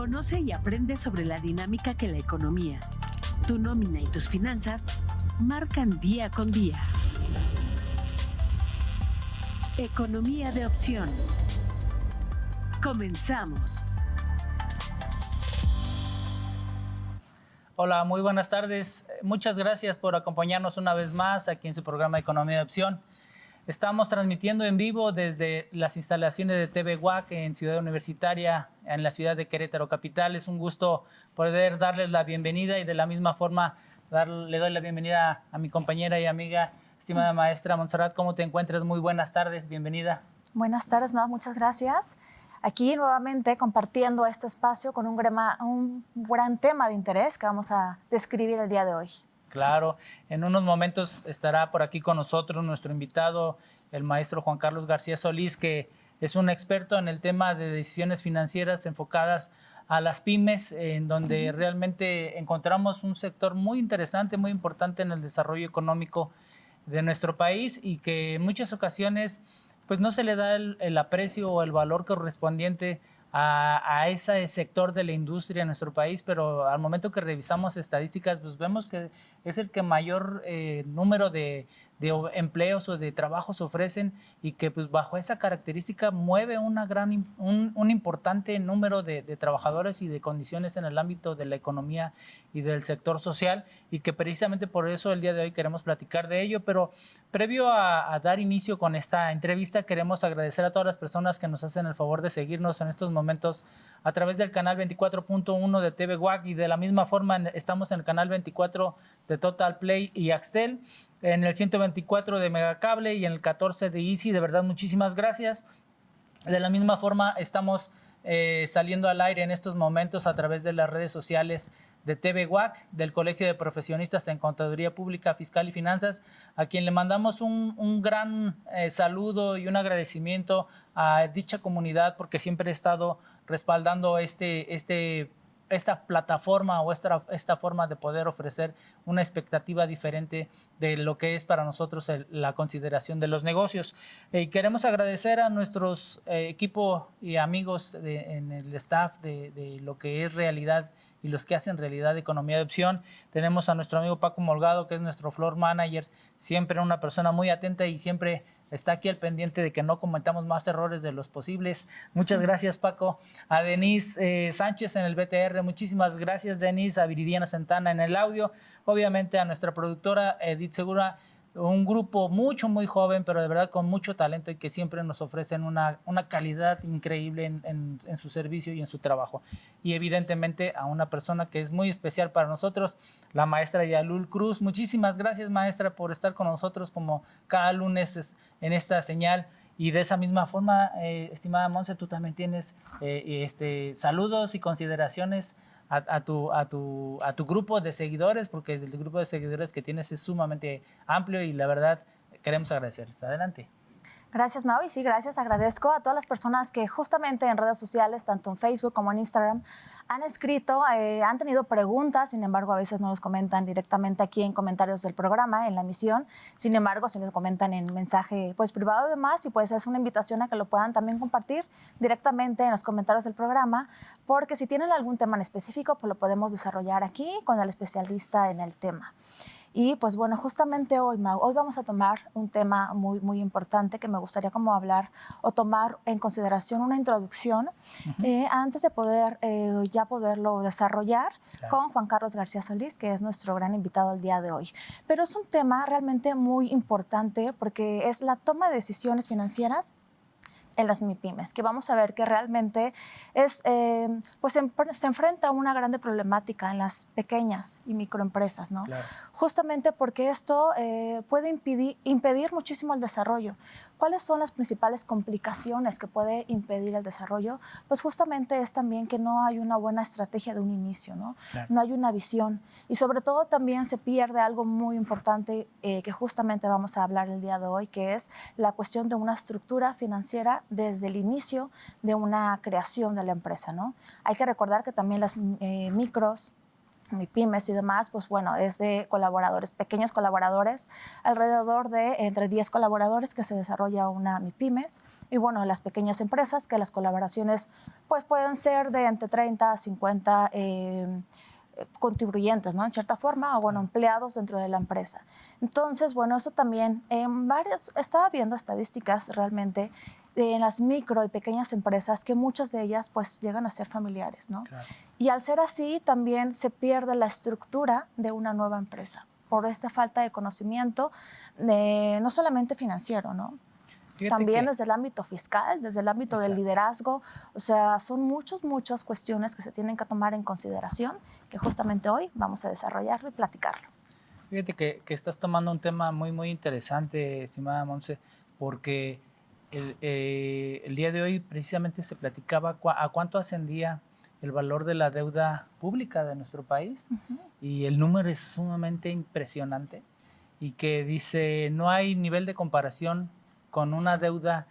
Conoce y aprende sobre la dinámica que la economía, tu nómina y tus finanzas marcan día con día. Economía de opción. Comenzamos. Hola, muy buenas tardes. Muchas gracias por acompañarnos una vez más aquí en su programa Economía de Opción. Estamos transmitiendo en vivo desde las instalaciones de TV UAC en Ciudad Universitaria, en la ciudad de Querétaro capital. Es un gusto poder darles la bienvenida y de la misma forma le doy la bienvenida a mi compañera y amiga, estimada maestra Montserrat. ¿Cómo te encuentras? Muy buenas tardes, bienvenida. Buenas tardes, muchas gracias. Aquí nuevamente compartiendo este espacio con un gran tema de interés que vamos a describir el día de hoy. Claro, en unos momentos estará por aquí con nosotros nuestro invitado, el maestro Juan Carlos García Solís, que es un experto en el tema de decisiones financieras enfocadas a las pymes, en donde realmente encontramos un sector muy interesante, muy importante en el desarrollo económico de nuestro país y que en muchas ocasiones pues no se le da el aprecio o el valor correspondiente a ese sector de la industria en nuestro país, pero al momento que revisamos estadísticas, pues vemos que es el que mayor número de empleos o de trabajos ofrecen y que pues bajo esa característica mueve un importante número de trabajadores y de condiciones en el ámbito de la economía y del sector social, y que precisamente por eso el día de hoy queremos platicar de ello. Pero previo a dar inicio con esta entrevista, queremos agradecer a todas las personas que nos hacen el favor de seguirnos en estos momentos a través del canal 24.1 de TV UAC, y de la misma forma estamos en el canal 24 de Total Play y Axtel, en el 124 de Megacable y en el 14 de Easy. De verdad, muchísimas gracias. De la misma forma estamos saliendo al aire en estos momentos a través de las redes sociales de TV UAC, del Colegio de Profesionistas en Contaduría Pública, Fiscal y Finanzas, a quien le mandamos un gran saludo y un agradecimiento a dicha comunidad, porque siempre he estado respaldando esta plataforma o esta forma de poder ofrecer una expectativa diferente de lo que es para nosotros la consideración de los negocios. Queremos agradecer a nuestros equipo y amigos en el staff de lo que es Realidad y los que hacen realidad Economía de Opción. Tenemos a nuestro amigo Paco Molgado, que es nuestro floor manager, siempre una persona muy atenta y siempre está aquí al pendiente de que no cometamos más errores de los posibles. Muchas gracias, Paco. A Denise Sánchez en el BTR, muchísimas gracias, Denise. A Viridiana Santana en el audio. Obviamente a nuestra productora Edith Segura, un grupo muy joven, pero de verdad con mucho talento y que siempre nos ofrecen una calidad increíble en su servicio y en su trabajo. Y evidentemente a una persona que es muy especial para nosotros, la maestra Yalul Cruz. Muchísimas gracias, maestra, por estar con nosotros como cada lunes en esta señal. Y de esa misma forma, estimada Monse, tú también tienes saludos y consideraciones a tu grupo de seguidores, porque el grupo de seguidores que tienes es sumamente amplio y la verdad queremos agradecer. Adelante. Gracias, Mau, y sí, gracias. Agradezco a todas las personas que justamente en redes sociales, tanto en Facebook como en Instagram, han escrito, han tenido preguntas. Sin embargo, a veces no los comentan directamente aquí en comentarios del programa, en la emisión. Sin embargo, si los comentan en mensaje privado y demás, y pues es una invitación a que lo puedan también compartir directamente en los comentarios del programa, porque si tienen algún tema en específico, pues lo podemos desarrollar aquí con el especialista en el tema. Y pues bueno, justamente hoy vamos a tomar un tema muy importante que me gustaría como hablar o tomar en consideración una introducción antes de poderlo desarrollar con Juan Carlos García Solís, que es nuestro gran invitado el día de hoy. Pero es un tema realmente muy importante porque es la toma de decisiones financieras en las MIPYMES, que vamos a ver que realmente se enfrenta a una grande problemática en las pequeñas y microempresas, ¿no? Claro. Justamente porque esto puede impedir muchísimo el desarrollo. ¿Cuáles son las principales complicaciones que puede impedir el desarrollo? Pues justamente es también que no hay una buena estrategia de un inicio, ¿no? Claro. No hay una visión. Y sobre todo también se pierde algo muy importante que justamente vamos a hablar el día de hoy, que es la cuestión de una estructura financiera desde el inicio de una creación de la empresa, ¿no? Hay que recordar que también las micros MIPYMES y demás, pues bueno, es de colaboradores, pequeños colaboradores, alrededor de entre 10 colaboradores que se desarrolla una MIPYMES. Y bueno, las pequeñas empresas, que las colaboraciones pues pueden ser de entre 30 a 50 contribuyentes, ¿no? En cierta forma, o bueno, empleados dentro de la empresa. Entonces, bueno, eso también, estaba viendo estadísticas realmente en las micro y pequeñas empresas, que muchas de ellas pues llegan a ser familiares, ¿no? Claro. Y al ser así, también se pierde la estructura de una nueva empresa por esta falta de conocimiento, no solamente financiero, ¿no? Fíjate También que- desde el ámbito fiscal, desde el ámbito del Exacto. liderazgo. O sea, son muchas cuestiones que se tienen que tomar en consideración, que justamente hoy vamos a desarrollarlo y platicarlo. Fíjate que estás tomando un tema muy interesante, estimada Monse, porque el día de hoy precisamente se platicaba a cuánto ascendía el valor de la deuda pública de nuestro país, y el número es sumamente impresionante, y que dice no hay nivel de comparación con una deuda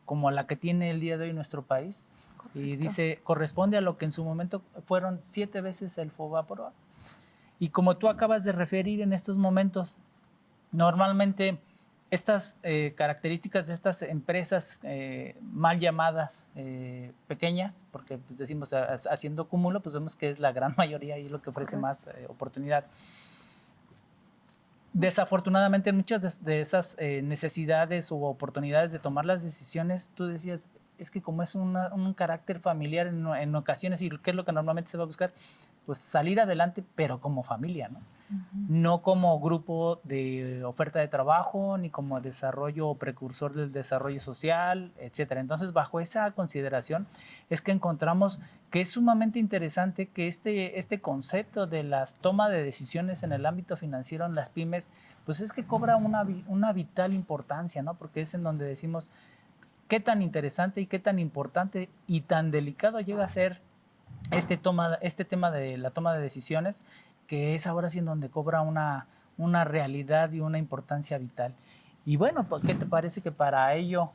como la que tiene el día de hoy nuestro país. Correcto. Y dice corresponde a lo que en su momento fueron 7 veces el FOBAPROA. Y como tú acabas de referir en estos momentos, normalmente estas características de estas empresas mal llamadas pequeñas, porque pues decimos haciendo cúmulo, pues vemos que es la gran mayoría y es lo que ofrece más oportunidad. Desafortunadamente, muchas de esas necesidades u oportunidades de tomar las decisiones, tú decías, es que como es un carácter familiar en ocasiones, y qué es lo que normalmente se va a buscar, pues salir adelante, pero como familia, ¿no? No como grupo de oferta de trabajo, ni como desarrollo o precursor del desarrollo social, etcétera. Entonces, bajo esa consideración, es que encontramos que es sumamente interesante que este concepto de las tomas de decisiones en el ámbito financiero en las pymes, pues es que cobra una vital importancia, ¿no? Porque es en donde decimos qué tan interesante y qué tan importante y tan delicado llega a ser este tema de la toma de decisiones, que es ahora sí en donde cobra una realidad y una importancia vital. Y bueno, pues, ¿qué te parece que para ello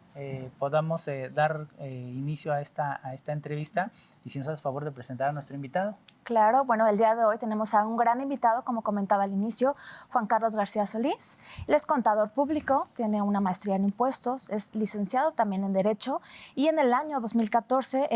podamos dar inicio a esta entrevista? Y si nos haces favor de presentar a nuestro invitado. Claro, bueno, el día de hoy tenemos a un gran invitado, como comentaba al inicio, Juan Carlos García Solís. Él es contador público, tiene una maestría en impuestos, es licenciado también en Derecho, y en el año 2014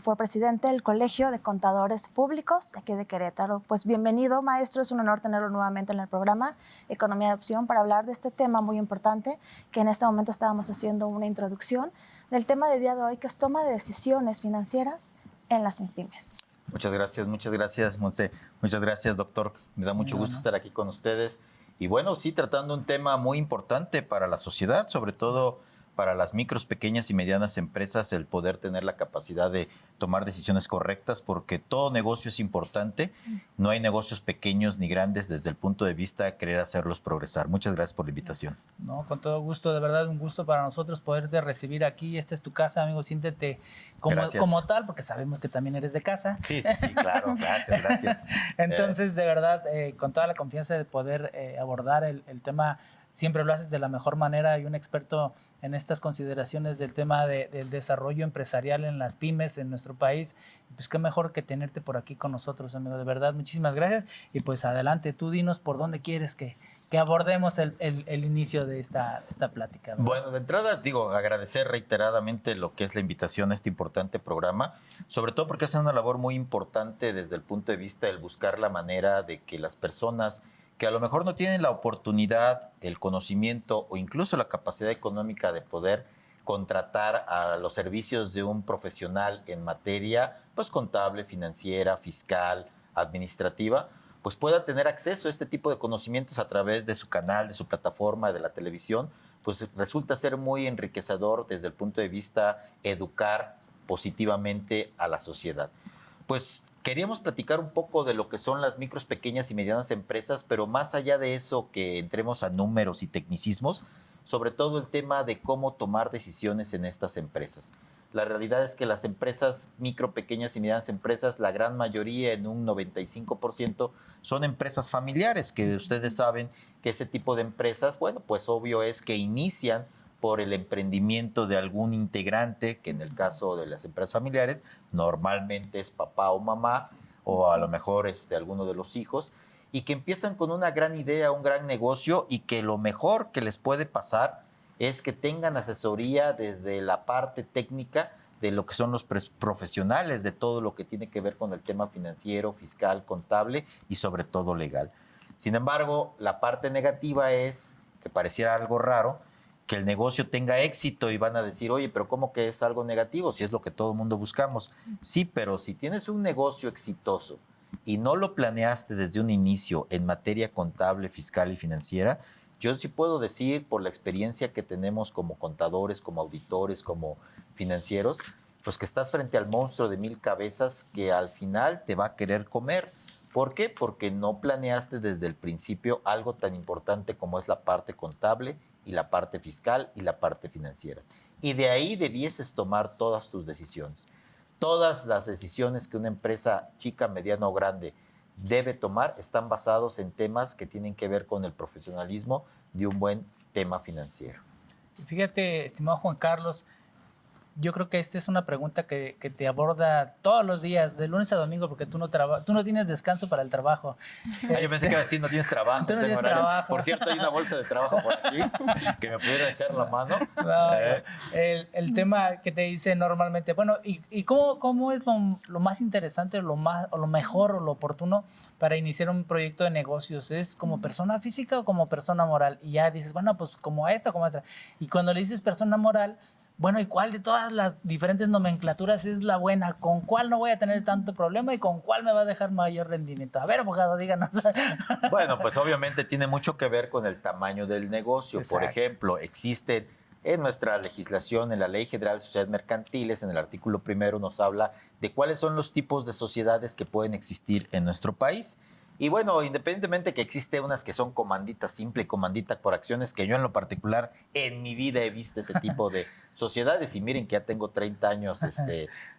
fue presidente del Colegio de Contadores Públicos aquí de Querétaro. Pues bienvenido, maestro, es un honor tenerlo nuevamente en el programa Economía de Opción para hablar de este tema muy importante, que en este momento estábamos haciendo una introducción del tema del día de hoy, que es toma de decisiones financieras en las MIPYMES. Muchas gracias, Monse. Muchas gracias, doctor. Me da mucho gusto estar aquí con ustedes. Y bueno, sí, tratando un tema muy importante para la sociedad, sobre todo para las micros, pequeñas y medianas empresas, el poder tener la capacidad de tomar decisiones correctas, porque todo negocio es importante. No hay negocios pequeños ni grandes desde el punto de vista de querer hacerlos progresar. Muchas gracias por la invitación. No, con todo gusto, de verdad, un gusto para nosotros poderte recibir aquí. Esta es tu casa, amigo, siéntete como tal, porque sabemos que también eres de casa. Sí, claro, gracias. Entonces, de verdad, con toda la confianza de poder abordar el tema, siempre lo haces de la mejor manera, y un experto en estas consideraciones del tema del desarrollo empresarial en las pymes en nuestro país. Pues qué mejor que tenerte por aquí con nosotros, amigo. De verdad, muchísimas gracias. Y pues adelante, tú dinos por dónde quieres que abordemos el inicio de esta plática, ¿verdad? Bueno, de entrada, agradecer reiteradamente lo que es la invitación a este importante programa, sobre todo porque hacen una labor muy importante desde el punto de vista del buscar la manera de que las personas que a lo mejor no tienen la oportunidad, el conocimiento o incluso la capacidad económica de poder contratar a los servicios de un profesional en materia pues contable, financiera, fiscal, administrativa, pues pueda tener acceso a este tipo de conocimientos a través de su canal, de su plataforma, de la televisión, pues resulta ser muy enriquecedor desde el punto de vista educar positivamente a la sociedad. Pues queríamos platicar un poco de lo que son las micros, pequeñas y medianas empresas, pero más allá de eso, que entremos a números y tecnicismos, sobre todo el tema de cómo tomar decisiones en estas empresas. La realidad es que las empresas micro, pequeñas y medianas empresas, la gran mayoría, en un 95%, son empresas familiares, que ustedes saben que ese tipo de empresas, bueno, pues obvio es que inician por el emprendimiento de algún integrante, que en el caso de las empresas familiares normalmente es papá o mamá, o a lo mejor alguno de los hijos, y que empiezan con una gran idea, un gran negocio, y que lo mejor que les puede pasar es que tengan asesoría desde la parte técnica de lo que son los profesionales, de todo lo que tiene que ver con el tema financiero, fiscal, contable y sobre todo legal. Sin embargo, la parte negativa es que pareciera algo raro, que el negocio tenga éxito y van a decir, oye, pero ¿cómo que es algo negativo? Si es lo que todo el mundo buscamos. Sí, pero si tienes un negocio exitoso y no lo planeaste desde un inicio en materia contable, fiscal y financiera, yo sí puedo decir por la experiencia que tenemos como contadores, como auditores, como financieros, pues que estás frente al monstruo de 1000 cabezas que al final te va a querer comer. ¿Por qué? Porque no planeaste desde el principio algo tan importante como es la parte contable y la parte fiscal y la parte financiera. Y de ahí debieses tomar todas tus decisiones. Todas las decisiones que una empresa chica, mediana o grande debe tomar están basados en temas que tienen que ver con el profesionalismo de un buen tema financiero. Fíjate, estimado Juan Carlos, yo creo que esta es una pregunta que te aborda todos los días, de lunes a domingo, porque tú no tienes descanso para el trabajo. Yo pensé que iba a decir, no tienes trabajo. Tú no tienes trabajo. Por cierto, hay una bolsa de trabajo por aquí que me pudiera echar la mano. No, el tema que te dice normalmente, bueno, ¿y cómo es lo más interesante, o lo mejor o lo oportuno para iniciar un proyecto de negocios? ¿Es como persona física o como persona moral? Y ya dices, bueno, pues como esta, como esta. Y cuando le dices persona moral, bueno, ¿y cuál de todas las diferentes nomenclaturas es la buena? ¿Con cuál no voy a tener tanto problema y con cuál me va a dejar mayor rendimiento? A ver, abogado, díganos. Bueno, pues obviamente tiene mucho que ver con el tamaño del negocio. Exacto. Por ejemplo, existe en nuestra legislación, en la Ley General de Sociedades Mercantiles, en el artículo 1 nos habla de cuáles son los tipos de sociedades que pueden existir en nuestro país. Y bueno, independientemente que existe unas que son comandita simple y comandita por acciones, que yo en lo particular en mi vida he visto ese tipo de sociedades, y miren que ya tengo 30 años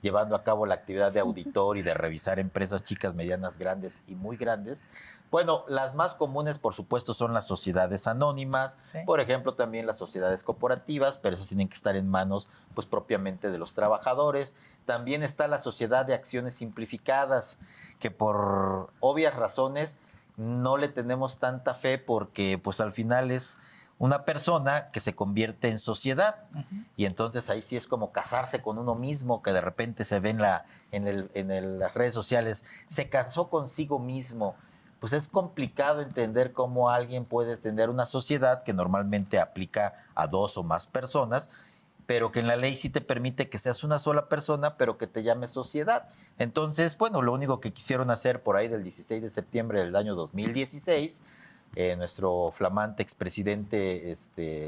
llevando a cabo la actividad de auditor y de revisar empresas chicas, medianas, grandes y muy grandes. Bueno, las más comunes, por supuesto, son las sociedades anónimas, Sí. por ejemplo, también las sociedades corporativas, pero esas tienen que estar en manos, pues, propiamente de los trabajadores. También está la sociedad de acciones simplificadas, que por obvias razones no le tenemos tanta fe porque pues al final es una persona que se convierte en sociedad. Y entonces ahí sí es como casarse con uno mismo, que de repente se ve en las redes sociales, se casó consigo mismo. Pues es complicado entender cómo alguien puede tener una sociedad que normalmente aplica a 2 o más personas, pero que en la ley sí te permite que seas una sola persona, pero que te llames sociedad. Entonces, bueno, lo único que quisieron hacer por ahí del 16 de septiembre del año 2016, nuestro flamante expresidente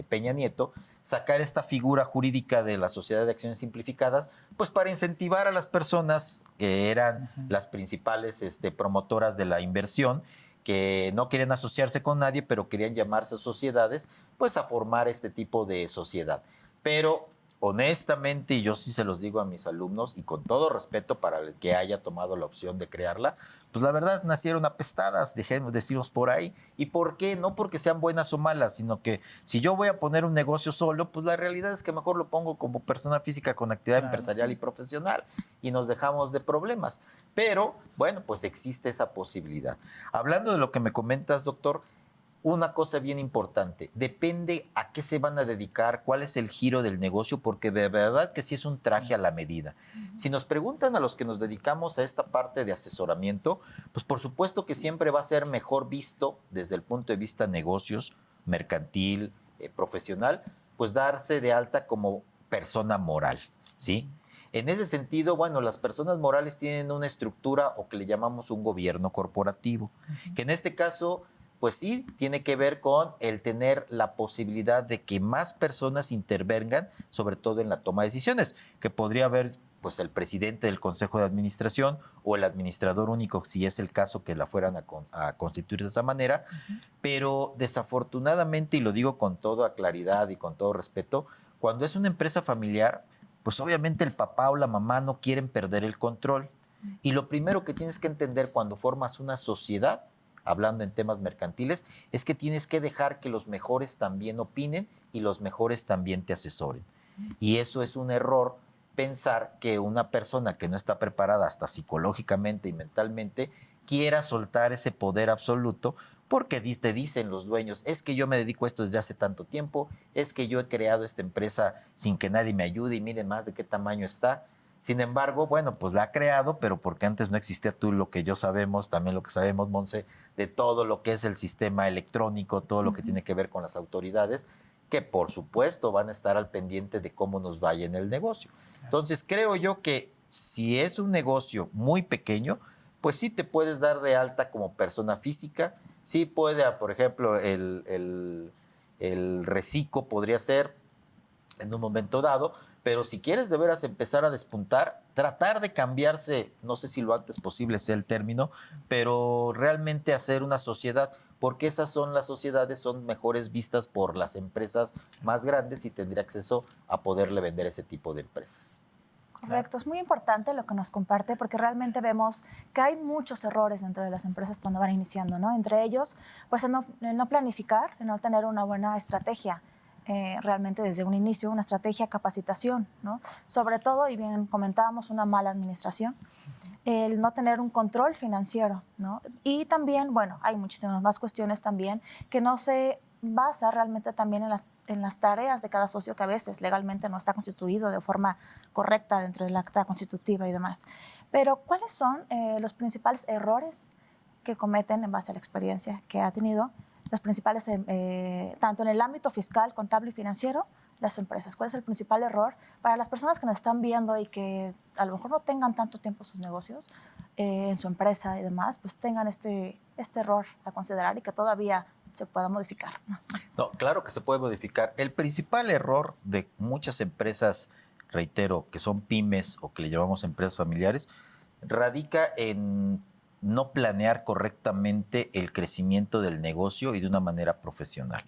Peña Nieto, sacar esta figura jurídica de la Sociedad de Acciones Simplificadas, pues para incentivar a las personas que eran las principales promotoras de la inversión, que no querían asociarse con nadie, pero querían llamarse sociedades, pues a formar este tipo de sociedad. Pero honestamente, y yo sí se los digo a mis alumnos, y con todo respeto para el que haya tomado la opción de crearla, pues la verdad nacieron apestadas, dejemos decirlos por ahí. ¿Y por qué? No porque sean buenas o malas, sino que si yo voy a poner un negocio solo, pues la realidad es que mejor lo pongo como persona física con actividad empresarial y profesional, y nos dejamos de problemas. Pero, bueno, pues existe esa posibilidad. Hablando de lo que me comentas, doctor, una cosa bien importante, depende a qué se van a dedicar, cuál es el giro del negocio, porque de verdad que sí es un traje a la medida. Si nos preguntan a los que nos dedicamos a esta parte de asesoramiento, pues por supuesto que siempre va a ser mejor visto desde el punto de vista negocios, mercantil, profesional, pues darse de alta como persona moral, ¿sí? En ese sentido, bueno, las personas morales tienen una estructura o que le llamamos un gobierno corporativo, que en este caso pues sí, tiene que ver con el tener la posibilidad de que más personas intervengan, sobre todo en la toma de decisiones, que podría haber pues el presidente del Consejo de Administración o el administrador único, si es el caso que la fueran a constituir de esa manera, pero desafortunadamente, y lo digo con toda claridad y con todo respeto, cuando es una empresa familiar, pues obviamente el papá o la mamá no quieren perder el control. Y lo primero que tienes que entender cuando formas una sociedad, hablando en temas mercantiles, es que tienes que dejar que los mejores también opinen y los mejores también te asesoren. Y eso es un error pensar que una persona que no está preparada hasta psicológicamente y mentalmente quiera soltar ese poder absoluto, porque te dicen los dueños, es que yo me dedico a esto desde hace tanto tiempo, es que yo he creado esta empresa sin que nadie me ayude y miren más de qué tamaño está. Sin embargo, bueno, pues la ha creado, pero porque antes no existía tú lo que yo sabemos, también lo que sabemos, Monse, de todo lo que es el sistema electrónico, todo lo que tiene que ver con las autoridades, que por supuesto van a estar al pendiente de cómo nos vaya en el negocio. Entonces, creo yo que si es un negocio muy pequeño, pues sí te puedes dar de alta como persona física, sí puede, por ejemplo, el reciclo podría ser en un momento dado, pero si quieres de veras empezar a despuntar, tratar de cambiarse, no sé si lo antes posible sea el término, pero realmente hacer una sociedad, porque esas son las sociedades, son mejores vistas por las empresas más grandes y tendría acceso a poderle vender ese tipo de empresas. Correcto, es muy importante lo que nos comparte porque realmente vemos que hay muchos errores dentro de las empresas cuando van iniciando, ¿no? Entre ellos, pues el no planificar, el no tener una buena estrategia. Realmente desde un inicio, una estrategia de capacitación, ¿no? Sobre todo, y bien comentábamos, una mala administración, el no tener un control financiero, ¿no? Y también, bueno, hay muchísimas más cuestiones también que no se basa realmente también en las tareas de cada socio que a veces legalmente no está constituido de forma correcta dentro del acta constitutiva y demás. Pero, ¿cuáles son los principales errores que cometen en base a la experiencia que ha tenido los principales, tanto en el ámbito fiscal, contable y financiero, las empresas? ¿Cuál es el principal error para las personas que nos están viendo y que a lo mejor no tengan tanto tiempo sus negocios, en su empresa y demás, pues tengan este error a considerar y que todavía se pueda modificar? No, claro que se puede modificar. El principal error de muchas empresas, reitero, que son pymes o que le llamamos empresas familiares, radica en no planear correctamente el crecimiento del negocio y de una manera profesional.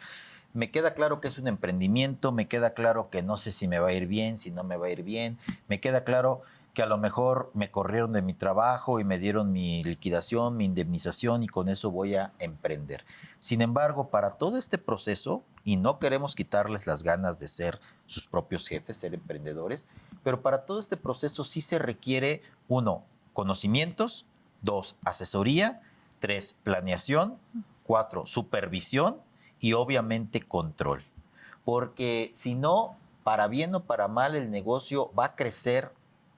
Me queda claro que es un emprendimiento, me queda claro que no sé si me va a ir bien, si no me va a ir bien, me queda claro que a lo mejor me corrieron de mi trabajo y me dieron mi liquidación, mi indemnización y con eso voy a emprender. Sin embargo, para todo este proceso, y no queremos quitarles las ganas de ser sus propios jefes, ser emprendedores, pero para todo este proceso sí se requiere, 1, conocimientos, 2, asesoría, 3, planeación, 4, supervisión y obviamente control. Porque si no, para bien o para mal, el negocio va a crecer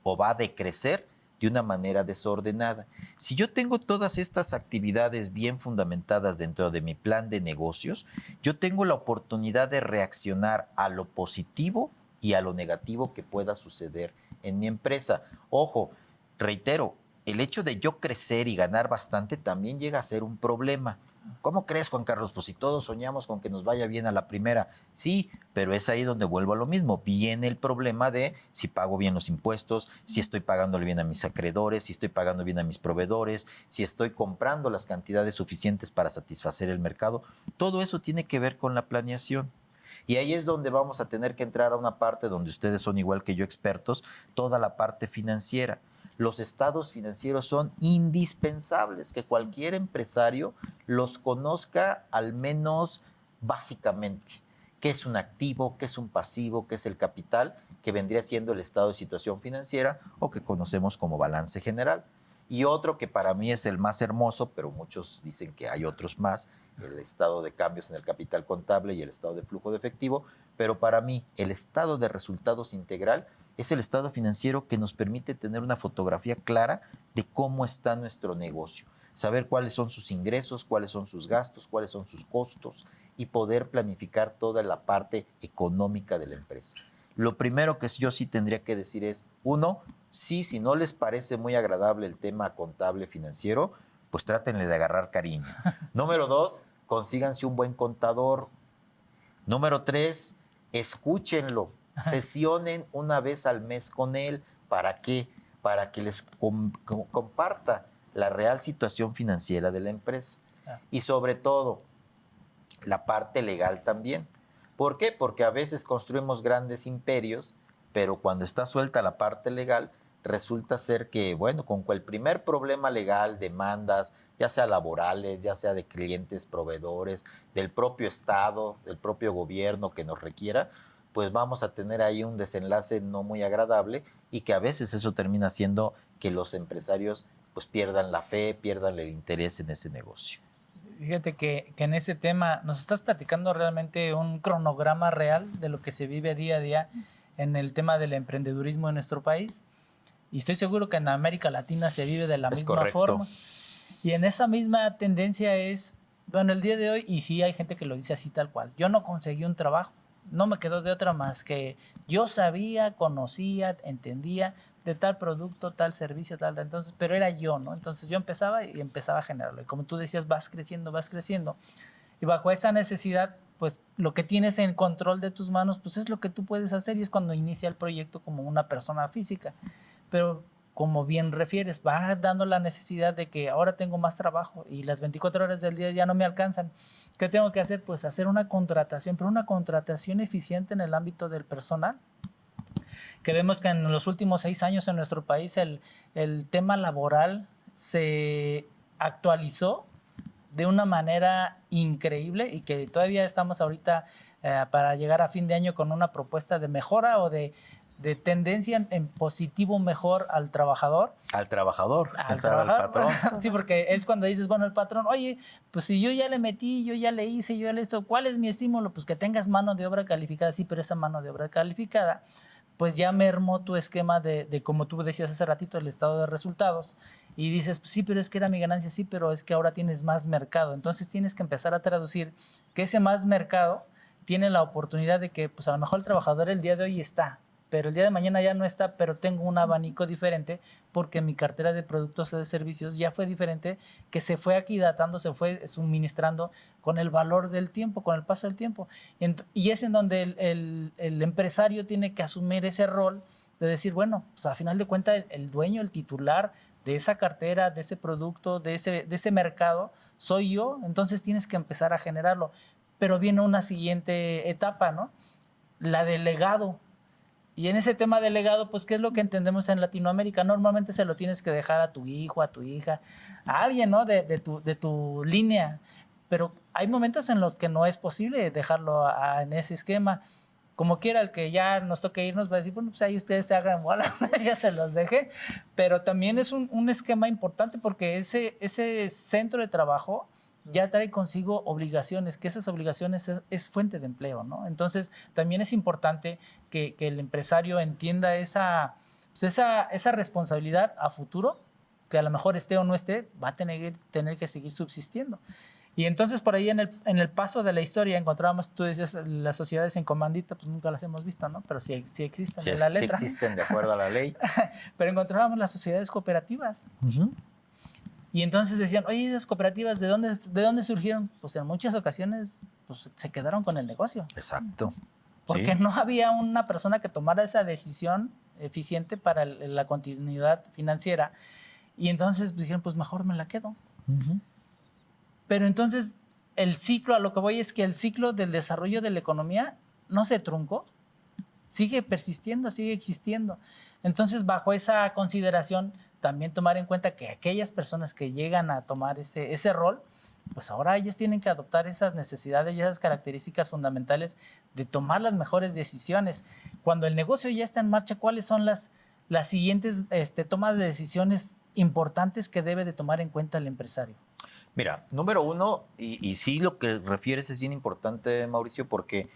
o va a decrecer de una manera desordenada. Si yo tengo todas estas actividades bien fundamentadas dentro de mi plan de negocios, yo tengo la oportunidad de reaccionar a lo positivo y a lo negativo que pueda suceder en mi empresa. Ojo, reitero, el hecho de yo crecer y ganar bastante también llega a ser un problema. ¿Cómo crees, Juan Carlos? Pues si todos soñamos con que nos vaya bien a la primera. Sí, pero es ahí donde vuelvo a lo mismo. Viene el problema de si pago bien los impuestos, si estoy pagándole bien a mis acreedores, si estoy pagando bien a mis proveedores, si estoy comprando las cantidades suficientes para satisfacer el mercado. Todo eso tiene que ver con la planeación. Y ahí es donde vamos a tener que entrar a una parte donde ustedes son igual que yo expertos, toda la parte financiera. Los estados financieros son indispensables, que cualquier empresario los conozca al menos básicamente. ¿Qué es un activo? ¿Qué es un pasivo? ¿Qué es el capital? Que vendría siendo el estado de situación financiera o que conocemos como balance general. Y otro que para mí es el más hermoso, pero muchos dicen que hay otros más, el estado de cambios en el capital contable y el estado de flujo de efectivo, pero para mí el estado de resultados integral es el estado financiero que nos permite tener una fotografía clara de cómo está nuestro negocio, saber cuáles son sus ingresos, cuáles son sus gastos, cuáles son sus costos y poder planificar toda la parte económica de la empresa. Lo primero que yo sí tendría que decir es, 1, sí, si no les parece muy agradable el tema contable financiero, pues trátenle de agarrar cariño. Número 2, consíganse un buen contador. Número 3, escúchenlo. Sesionen una vez al mes con él. ¿Para qué? Para que les comparta la real situación financiera de la empresa. Y sobre todo, la parte legal también. ¿Por qué? Porque a veces construimos grandes imperios, pero cuando está suelta la parte legal, resulta ser que, bueno, con el primer problema legal, demandas, ya sea laborales, ya sea de clientes, proveedores, del propio Estado, del propio gobierno que nos requiera, pues vamos a tener ahí un desenlace no muy agradable y que a veces eso termina haciendo que los empresarios pues pierdan la fe, pierdan el interés en ese negocio. Fíjate que en ese tema nos estás platicando realmente un cronograma real de lo que se vive día a día en el tema del emprendedurismo en nuestro país. Y estoy seguro que en América Latina se vive de la misma forma. Y en esa misma tendencia es, bueno, el día de hoy, y sí hay gente que lo dice así tal cual, yo no conseguí un trabajo, no me quedó de otra más que yo sabía, conocía, entendía de tal producto, tal servicio, tal, entonces, pero era yo, ¿no? Entonces yo empezaba a generarlo. Y como tú decías, vas creciendo. Y bajo esa necesidad, pues lo que tienes en control de tus manos, pues es lo que tú puedes hacer y es cuando inicia el proyecto como una persona física. Pero como bien refieres, va dando la necesidad de que ahora tengo más trabajo y las 24 horas del día ya no me alcanzan. ¿Qué tengo que hacer? Pues hacer una contratación, pero una contratación eficiente en el ámbito del personal. Que vemos que en los últimos 6 años en nuestro país el tema laboral se actualizó de una manera increíble y que todavía estamos ahorita para llegar a fin de año con una propuesta de mejora o de tendencia en positivo mejor al trabajador. Al patrón. Sí, porque es cuando dices, bueno, el patrón, oye, pues si yo ya le metí, yo ya le hice, yo ya le esto, ¿cuál es mi estímulo? Pues que tengas mano de obra calificada, sí, pero esa mano de obra calificada, pues ya mermó tu esquema de como tú decías hace ratito, el estado de resultados. Y dices, pues sí, pero es que era mi ganancia, sí, pero es que ahora tienes más mercado. Entonces tienes que empezar a traducir que ese más mercado tiene la oportunidad de que, pues a lo mejor el trabajador el día de hoy está, pero el día de mañana ya no está, pero tengo un abanico diferente porque mi cartera de productos o de servicios ya fue diferente, que se fue aquidatando, se fue suministrando con el valor del tiempo, con el paso del tiempo. Y es en donde el empresario tiene que asumir ese rol de decir, bueno, pues a final de cuentas el dueño, el titular de esa cartera, de ese producto, de ese mercado, soy yo, entonces tienes que empezar a generarlo. Pero viene una siguiente etapa, ¿no? La del legado. Y en ese tema del legado, pues, ¿qué es lo que entendemos en Latinoamérica? Normalmente se lo tienes que dejar a tu hijo, a tu hija, a alguien, ¿no? De tu línea. Pero hay momentos en los que no es posible dejarlo en ese esquema. Como quiera, el que ya nos toque irnos va a decir, bueno, pues ahí ustedes se hagan bolas, ya se los dejé. Pero también es un esquema importante porque ese centro de trabajo ya trae consigo obligaciones, que esas obligaciones es fuente de empleo, ¿no? Entonces, también es importante que el empresario entienda esa responsabilidad a futuro, que a lo mejor esté o no esté, va a tener que seguir subsistiendo. Y entonces, por ahí en el paso de la historia encontrábamos, tú decías, las sociedades en comandita, pues nunca las hemos visto, ¿no? Pero sí existen en la letra. Sí existen de acuerdo a la ley. Pero encontrábamos las sociedades cooperativas. Uh-huh. Y entonces decían, oye, esas cooperativas, ¿de dónde surgieron? Pues en muchas ocasiones pues, se quedaron con el negocio. Exacto. Porque no había una persona que tomara esa decisión eficiente para la continuidad financiera. Y entonces dijeron, pues mejor me la quedo. Uh-huh. Pero entonces el ciclo, a lo que voy es que el ciclo del desarrollo de la economía no se truncó, sigue persistiendo, sigue existiendo. Entonces, bajo esa consideración, también tomar en cuenta que aquellas personas que llegan a tomar ese rol, pues ahora ellos tienen que adoptar esas necesidades y esas características fundamentales de tomar las mejores decisiones. Cuando el negocio ya está en marcha, ¿cuáles son las siguientes tomas de decisiones importantes que debe de tomar en cuenta el empresario? Mira, número uno, y sí lo que refieres es bien importante, Mauricio, porque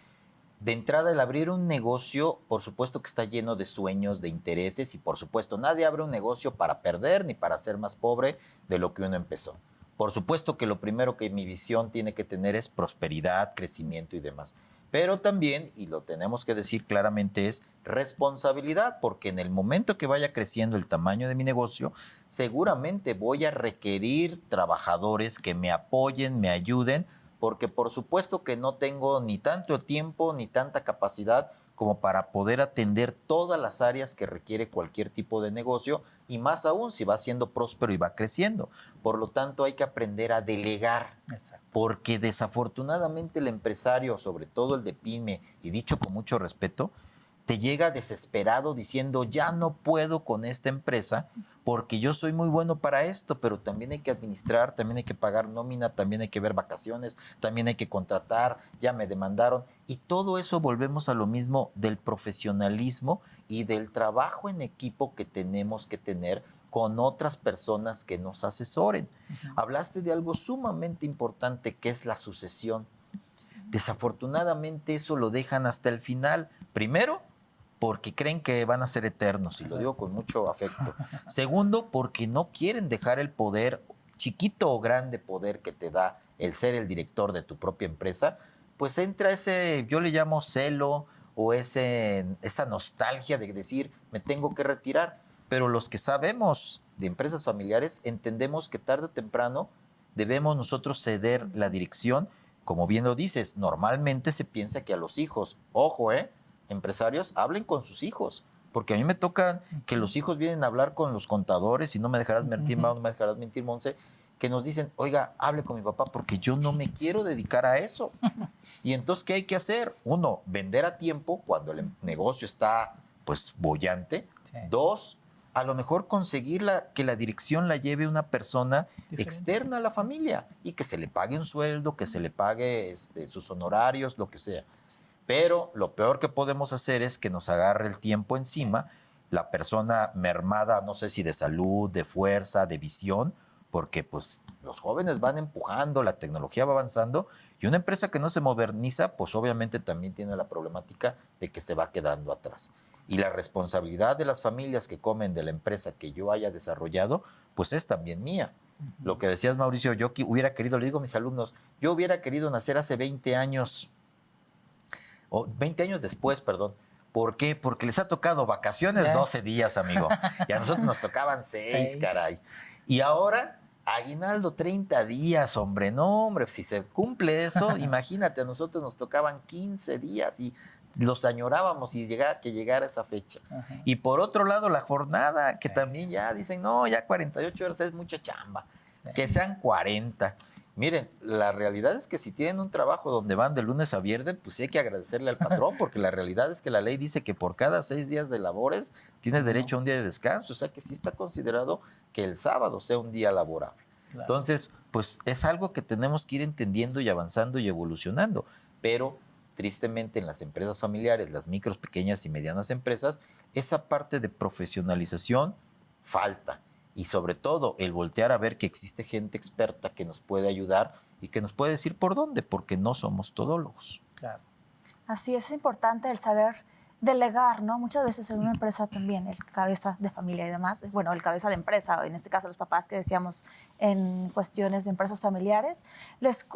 de entrada el abrir un negocio, por supuesto que está lleno de sueños, de intereses y por supuesto nadie abre un negocio para perder ni para ser más pobre de lo que uno empezó. Por supuesto que lo primero que mi visión tiene que tener es prosperidad, crecimiento y demás. Pero también, y lo tenemos que decir claramente, es responsabilidad, porque en el momento que vaya creciendo el tamaño de mi negocio, seguramente voy a requerir trabajadores que me apoyen, me ayuden, porque por supuesto que no tengo ni tanto tiempo ni tanta capacidad como para poder atender todas las áreas que requiere cualquier tipo de negocio y más aún si va siendo próspero y va creciendo. Por lo tanto, hay que aprender a delegar. Exacto. Porque desafortunadamente el empresario, sobre todo el de pyme, y dicho con mucho respeto, te llega desesperado diciendo, ya no puedo con esta empresa porque yo soy muy bueno para esto, pero también hay que administrar, también hay que pagar nómina, también hay que ver vacaciones, también hay que contratar, ya me demandaron. Y todo eso volvemos a lo mismo del profesionalismo y del trabajo en equipo que tenemos que tener con otras personas que nos asesoren. Hablaste de algo sumamente importante que es la sucesión. Desafortunadamente eso lo dejan hasta el final. Primero, porque creen que van a ser eternos, y lo digo con mucho afecto. Segundo, porque no quieren dejar el poder, chiquito o grande poder que te da el ser el director de tu propia empresa, pues entra ese, yo le llamo celo o esa nostalgia de decir, me tengo que retirar. Pero los que sabemos de empresas familiares entendemos que tarde o temprano debemos nosotros ceder la dirección. Como bien lo dices, normalmente se piensa que a los hijos, ojo, empresarios, hablen con sus hijos, porque a mí me toca que los hijos vienen a hablar con los contadores, y no me dejarás mentir, Mau, no me dejarás mentir, Monse, que nos dicen, oiga, hable con mi papá porque yo no me quiero dedicar a eso. Y entonces, ¿qué hay que hacer? Uno, vender a tiempo cuando el negocio está, pues, boyante. Sí. Dos, a lo mejor conseguir que la dirección la lleve una persona externa a la familia y que se le pague un sueldo, que se le pague sus honorarios, lo que sea. Pero lo peor que podemos hacer es que nos agarre el tiempo encima, la persona mermada, no sé si de salud, de fuerza, de visión, porque pues los jóvenes van empujando, la tecnología va avanzando, y una empresa que no se moderniza, pues obviamente también tiene la problemática de que se va quedando atrás. Y la responsabilidad de las familias que comen de la empresa que yo haya desarrollado, pues es también mía. Lo que decías, Mauricio, yo hubiera querido, le digo a mis alumnos, yo hubiera querido nacer hace 20 años, o 20 años después, perdón. ¿Por qué? Porque les ha tocado vacaciones 12 días, amigo. Y a nosotros nos tocaban 6, caray. Y ahora, aguinaldo 30 días, hombre. No, hombre, si se cumple eso, imagínate, a nosotros nos tocaban 15 días y los añorábamos y que llegara esa fecha. Y por otro lado, la jornada, que también ya dicen, no, ya 48 horas es mucha chamba. Que sean 40. Miren, la realidad es que si tienen un trabajo donde van de lunes a viernes, pues sí hay que agradecerle al patrón, porque la realidad es que la ley dice que por cada 6 días de labores tienes derecho a un día de descanso. O sea que sí está considerado que el sábado sea un día laborable. Claro. Entonces, pues es algo que tenemos que ir entendiendo y avanzando y evolucionando. Pero tristemente en las empresas familiares, las micros, pequeñas y medianas empresas, esa parte de profesionalización falta. Y sobre todo, el voltear a ver que existe gente experta que nos puede ayudar y que nos puede decir por dónde, porque no somos todólogos. Claro. Así es importante el saber delegar, ¿no? Muchas veces en una empresa también, el cabeza de familia y demás, bueno, el cabeza de empresa, en este caso los papás que decíamos en cuestiones de empresas familiares,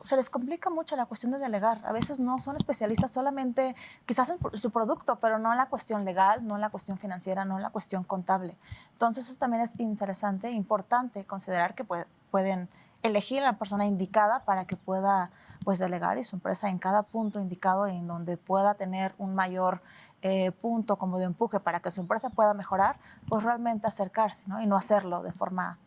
se les complica mucho la cuestión de delegar. A veces no son especialistas solamente quizás en su producto, pero no en la cuestión legal, no en la cuestión financiera, no en la cuestión contable. Entonces eso también es interesante e importante considerar que pueden elegir a la persona indicada para que pueda pues delegar y su empresa en cada punto indicado en donde pueda tener un mayor punto como de empuje para que su empresa pueda mejorar, pues realmente acercarse, ¿no? Y no hacerlo de forma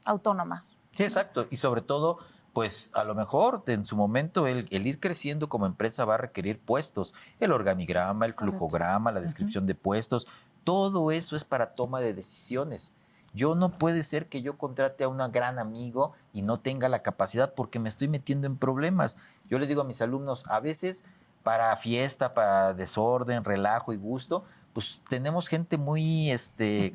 autónoma. Sí, exacto. Y sobre todo, pues a lo mejor en su momento el ir creciendo como empresa va a requerir puestos, el organigrama, el flujograma, la descripción de puestos, todo eso es para toma de decisiones. No puede ser que yo contrate a un gran amigo y no tenga la capacidad porque me estoy metiendo en problemas. Yo le digo a mis alumnos, a veces para fiesta, para desorden, relajo y gusto, pues tenemos gente muy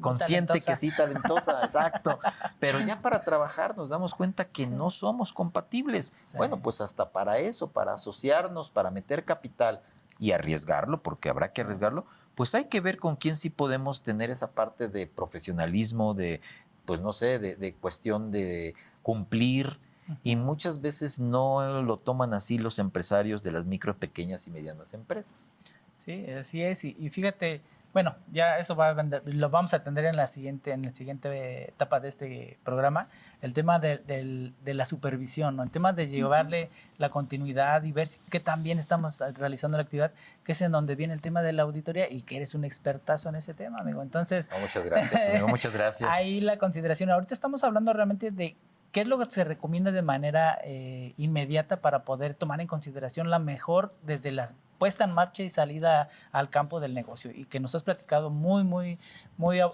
consciente, talentosa. Que sí, talentosa, exacto. Pero ya para trabajar nos damos cuenta que no somos compatibles. Sí. Bueno, pues hasta para eso, para asociarnos, para meter capital y arriesgarlo, porque habrá que arriesgarlo, pues hay que ver con quién sí podemos tener esa parte de profesionalismo, de, pues no sé, de cuestión de cumplir. Y muchas veces no lo toman así los empresarios de las micro, pequeñas y medianas empresas. Sí, así es. Y fíjate, bueno, ya eso lo vamos a atender en la siguiente etapa de este programa, el tema de la supervisión, ¿no? El tema de llevarle la continuidad y ver qué tan bien estamos realizando la actividad, que es en donde viene el tema de la auditoría y que eres un expertazo en ese tema, amigo. Entonces, muchas gracias, amigo, muchas gracias. Ahí la consideración. Ahorita estamos hablando realmente de ¿qué es lo que se recomienda de manera inmediata para poder tomar en consideración la mejor desde la puesta en marcha y salida al campo del negocio? Y que nos has platicado muy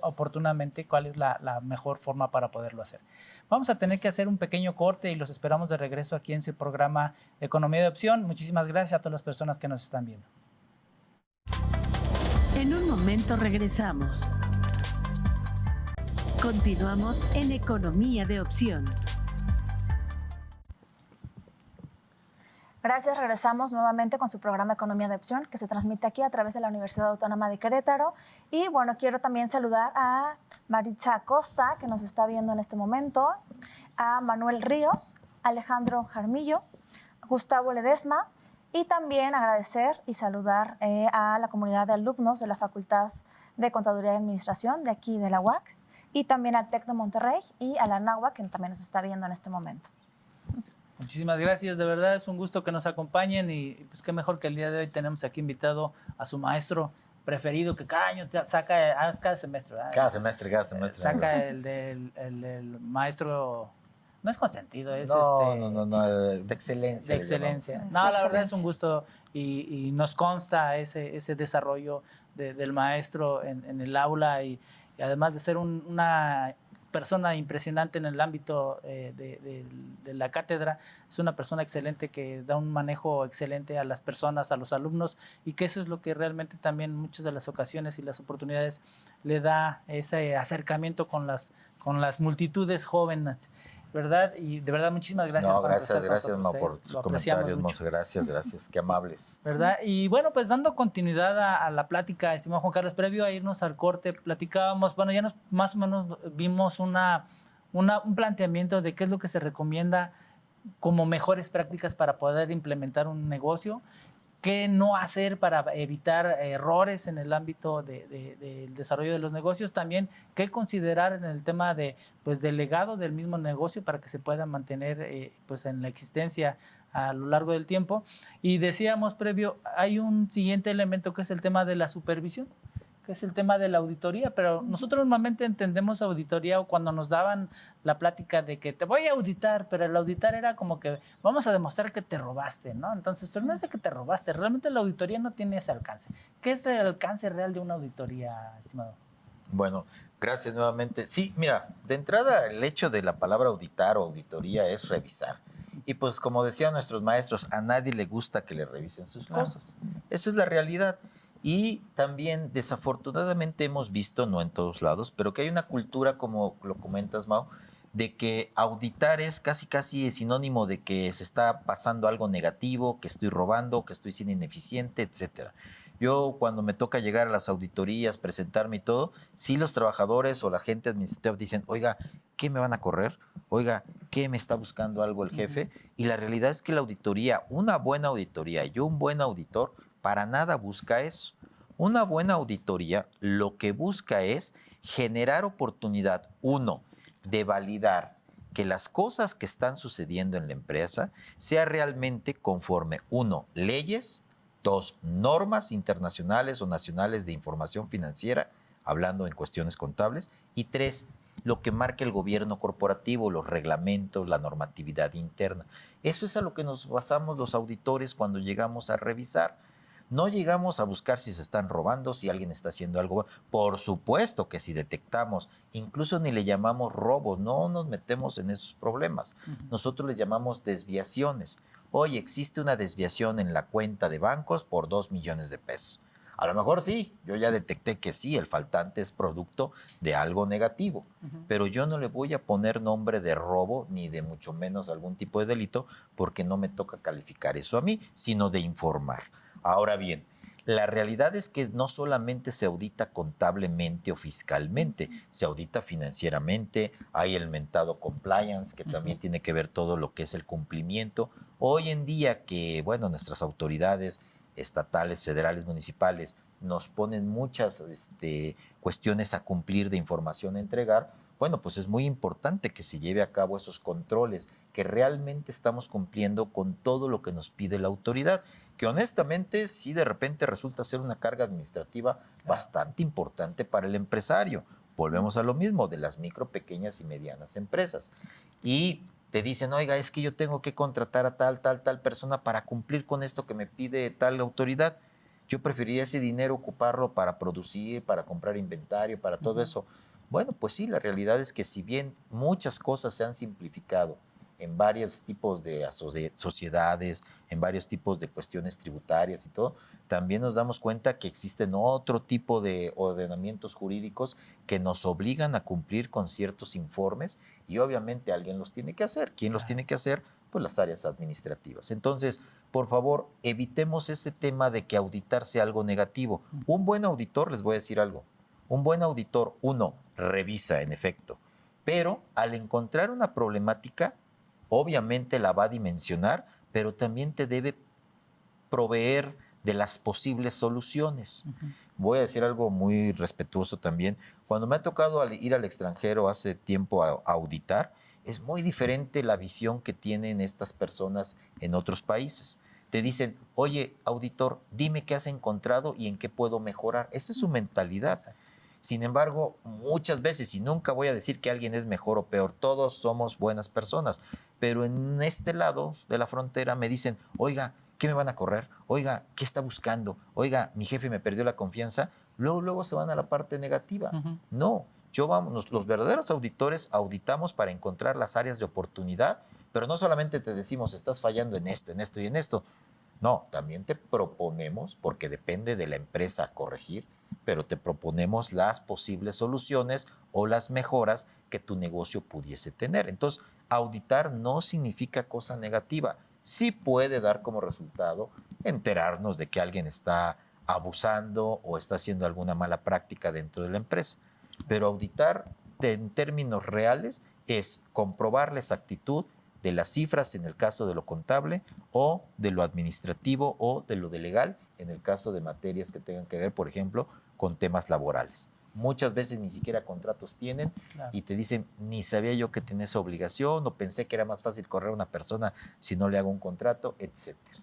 oportunamente cuál es la mejor forma para poderlo hacer. Vamos a tener que hacer un pequeño corte y los esperamos de regreso aquí en su programa Economía de Opción. Muchísimas gracias a todas las personas que nos están viendo. En un momento regresamos. Continuamos en Economía de Opción. Gracias, regresamos nuevamente con su programa Economía de Opción, que se transmite aquí a través de la Universidad Autónoma de Querétaro. Y bueno, quiero también saludar a Maritza Acosta, que nos está viendo en este momento, a Manuel Ríos, Alejandro Jarmillo, Gustavo Ledesma, y también agradecer y saludar a la comunidad de alumnos de la Facultad de Contaduría y Administración de aquí de la UAC, y también al TEC de Monterrey y a la NAHUAC, que también nos está viendo en este momento. Muchísimas gracias, de verdad es un gusto que nos acompañen y pues qué mejor que el día de hoy tenemos aquí invitado a su maestro preferido que cada año saca, cada semestre, ¿verdad? Cada semestre. Saca el del maestro, no es consentido, es No, de excelencia. De excelencia. Sí, No, la sí, verdad sí. es un gusto y nos consta ese desarrollo del maestro en el aula y además de ser una persona impresionante en el ámbito de la cátedra, es una persona excelente que da un manejo excelente a las personas, a los alumnos, y que eso es lo que realmente también en muchas de las ocasiones y las oportunidades le da ese acercamiento con las multitudes jóvenes, ¿verdad? Y de verdad muchísimas gracias. No, por gracias, estar con nosotros, por tus lo apreciamos comentarios, mucho. Monse, gracias, qué amables. ¿Verdad? Y bueno, pues dando continuidad a la plática, estimado Juan Carlos, previo a irnos al corte, platicábamos, bueno, ya más o menos vimos un planteamiento de qué es lo que se recomienda como mejores prácticas para poder implementar un negocio, qué no hacer para evitar errores en el ámbito del desarrollo de los negocios, también qué considerar en el tema del legado del mismo negocio para que se pueda mantener pues en la existencia a lo largo del tiempo. Y decíamos previo, hay un siguiente elemento que es el tema de la supervisión, que es el tema de la auditoría, pero nosotros normalmente entendemos auditoría cuando nos daban la plática de que te voy a auditar, pero el auditar era como que vamos a demostrar que te robaste, ¿no? Entonces, pero no es de que te robaste, realmente la auditoría no tiene ese alcance. ¿Qué es el alcance real de una auditoría, estimado? Bueno, gracias nuevamente. Sí, mira, de entrada el hecho de la palabra auditar o auditoría es revisar. Y pues como decían nuestros maestros, a nadie le gusta que le revisen sus cosas. Esa es la realidad. Y también desafortunadamente hemos visto, no en todos lados, pero que hay una cultura, como lo comentas, Mau, de que auditar es casi sinónimo de que se está pasando algo negativo, que estoy robando, que estoy siendo ineficiente, etcétera. Yo cuando me toca llegar a las auditorías, presentarme y todo, sí los trabajadores o la gente administrativa dicen, oiga, ¿qué me van a correr? Oiga, ¿qué me está buscando algo el jefe? Y la realidad es que la auditoría, una buena auditoría y un buen auditor, para nada busca eso. Una buena auditoría lo que busca es generar oportunidad, uno, de validar que las cosas que están sucediendo en la empresa sea realmente conforme, uno, leyes, dos, normas internacionales o nacionales de información financiera, hablando en cuestiones contables, y tres, lo que marca el gobierno corporativo, los reglamentos, la normatividad interna. Eso es a lo que nos basamos los auditores cuando llegamos a revisar. No llegamos a buscar si se están robando, si alguien está haciendo algo. Por supuesto que si detectamos, incluso ni le llamamos robos, no nos metemos en esos problemas. Nosotros le llamamos desviaciones. Hoy existe una desviación en la cuenta de bancos por 2 millones de pesos. A lo mejor sí, yo ya detecté que sí, el faltante es producto de algo negativo, pero yo no le voy a poner nombre de robo ni de mucho menos algún tipo de delito porque no me toca calificar eso a mí, sino de informar. Ahora bien, la realidad es que no solamente se audita contablemente o fiscalmente, se audita financieramente, hay el mentado compliance, que también tiene que ver todo lo que es el cumplimiento. Hoy en día que, bueno, nuestras autoridades estatales, federales, municipales, nos ponen muchas cuestiones a cumplir de información a entregar, bueno, pues es muy importante que se lleve a cabo esos controles, que realmente estamos cumpliendo con todo lo que nos pide la autoridad, que honestamente sí de repente resulta ser una carga administrativa bastante importante para el empresario. Volvemos a lo mismo, de las micro, pequeñas y medianas empresas. Y te dicen, oiga, es que yo tengo que contratar a tal persona para cumplir con esto que me pide tal autoridad. Yo preferiría ese dinero ocuparlo para producir, para comprar inventario, para todo eso. Bueno, pues sí, la realidad es que si bien muchas cosas se han simplificado en varios tipos de sociedades, en varios tipos de cuestiones tributarias y todo, también nos damos cuenta que existen otro tipo de ordenamientos jurídicos que nos obligan a cumplir con ciertos informes y obviamente alguien los tiene que hacer. ¿Quién los tiene que hacer? Pues las áreas administrativas. Entonces, por favor, evitemos ese tema de que auditar sea algo negativo. Un buen auditor, les voy a decir algo, un buen auditor, uno, revisa en efecto, pero al encontrar una problemática, obviamente la va a dimensionar, pero también te debe proveer de las posibles soluciones. Voy a decir algo muy respetuoso también. Cuando me ha tocado ir al extranjero hace tiempo a auditar, es muy diferente la visión que tienen estas personas en otros países. Te dicen, oye, auditor, dime qué has encontrado y en qué puedo mejorar. Esa es su mentalidad. Sin embargo, muchas veces, y nunca voy a decir que alguien es mejor o peor, todos somos buenas personas, pero en este lado de la frontera me dicen, oiga, ¿qué me van a correr? Oiga, ¿qué está buscando? Oiga, mi jefe me perdió la confianza. Luego se van a la parte negativa. No, los verdaderos auditores auditamos para encontrar las áreas de oportunidad, pero no solamente te decimos, estás fallando en esto, en esto y en esto. No, también te proponemos, porque depende de la empresa a corregir, pero te proponemos las posibles soluciones o las mejoras que tu negocio pudiese tener. Entonces, auditar no significa cosa negativa. Sí puede dar como resultado enterarnos de que alguien está abusando o está haciendo alguna mala práctica dentro de la empresa. Pero auditar en términos reales es comprobar la exactitud de las cifras en el caso de lo contable o de lo administrativo o de lo de legal en el caso de materias que tengan que ver, por ejemplo, con temas laborales. Muchas veces ni siquiera contratos tienen y te dicen, ni sabía yo que tenía esa obligación o pensé que era más fácil correr a una persona si no le hago un contrato, etcétera.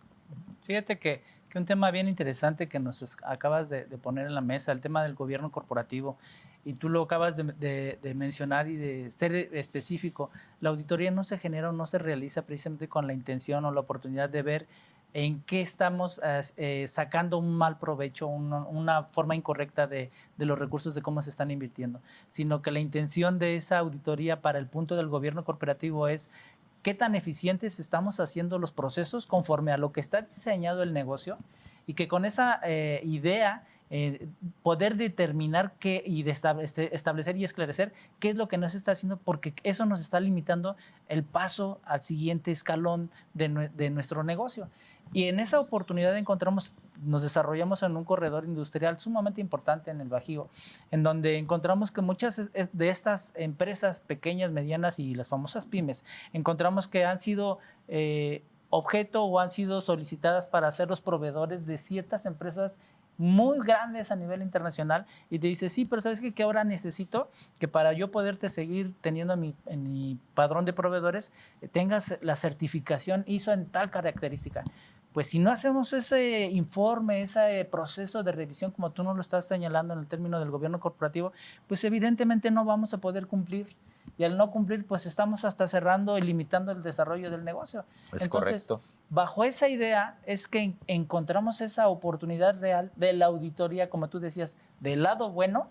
Fíjate que un tema bien interesante que nos acabas de poner en la mesa, el tema del gobierno corporativo, y tú lo acabas de mencionar y de ser específico. La auditoría no se genera o no se realiza precisamente con la intención o la oportunidad de ver en qué estamos sacando un mal provecho, una forma incorrecta de los recursos, de cómo se están invirtiendo, sino que la intención de esa auditoría para el punto del gobierno corporativo es qué tan eficientes estamos haciendo los procesos conforme a lo que está diseñado el negocio y que con esa idea poder determinar qué y establecer y esclarecer qué es lo que no se está haciendo, porque eso nos está limitando el paso al siguiente escalón de nuestro negocio. Y en esa oportunidad nos desarrollamos en un corredor industrial sumamente importante en el Bajío, en donde encontramos que muchas de estas empresas pequeñas, medianas y las famosas pymes, encontramos que han sido objeto o han sido solicitadas para ser los proveedores de ciertas empresas muy grandes a nivel internacional, y te dice, sí, pero ¿sabes qué? Que ahora necesito que para yo poderte seguir teniendo en mi padrón de proveedores tengas la certificación ISO en tal característica. Pues si no hacemos ese informe, ese proceso de revisión, como tú nos lo estás señalando en el término del gobierno corporativo, pues evidentemente no vamos a poder cumplir. Y al no cumplir, pues estamos hasta cerrando y limitando el desarrollo del negocio. Es correcto. Bajo esa idea es que encontramos esa oportunidad real de la auditoría, como tú decías, del lado bueno,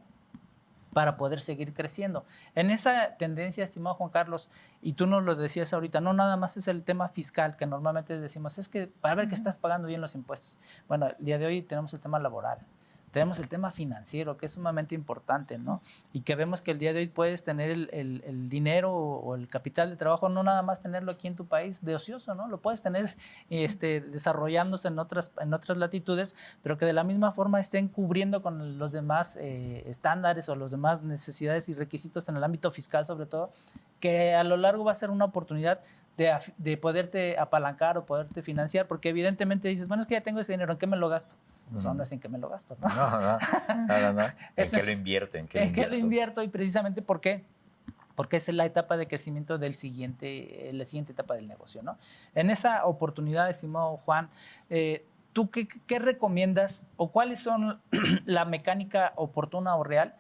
para poder seguir creciendo. En esa tendencia, estimado Juan Carlos, y tú nos lo decías ahorita, no nada más es el tema fiscal, que normalmente decimos, es que para ver que estás pagando bien los impuestos. Bueno, el día de hoy tenemos el tema laboral, tenemos el tema financiero, que es sumamente importante, ¿no? Y que vemos que el día de hoy puedes tener el dinero o el capital de trabajo, no nada más tenerlo aquí en tu país de ocioso, ¿no? Lo puedes tener desarrollándose en otras latitudes, pero que de la misma forma estén cubriendo con los demás estándares o los demás necesidades y requisitos en el ámbito fiscal, sobre todo, que a lo largo va a ser una oportunidad de poderte apalancar o poderte financiar, porque evidentemente dices, bueno, es que ya tengo ese dinero, ¿en qué me lo gasto? No es en qué me lo gasto, ¿no? No. ¿En qué lo invierto? ¿En qué lo invierto? Y precisamente porque es la etapa de crecimiento la siguiente etapa del negocio, ¿no? En esa oportunidad, estimado Juan, ¿tú qué recomiendas o cuáles son la mecánica oportuna o real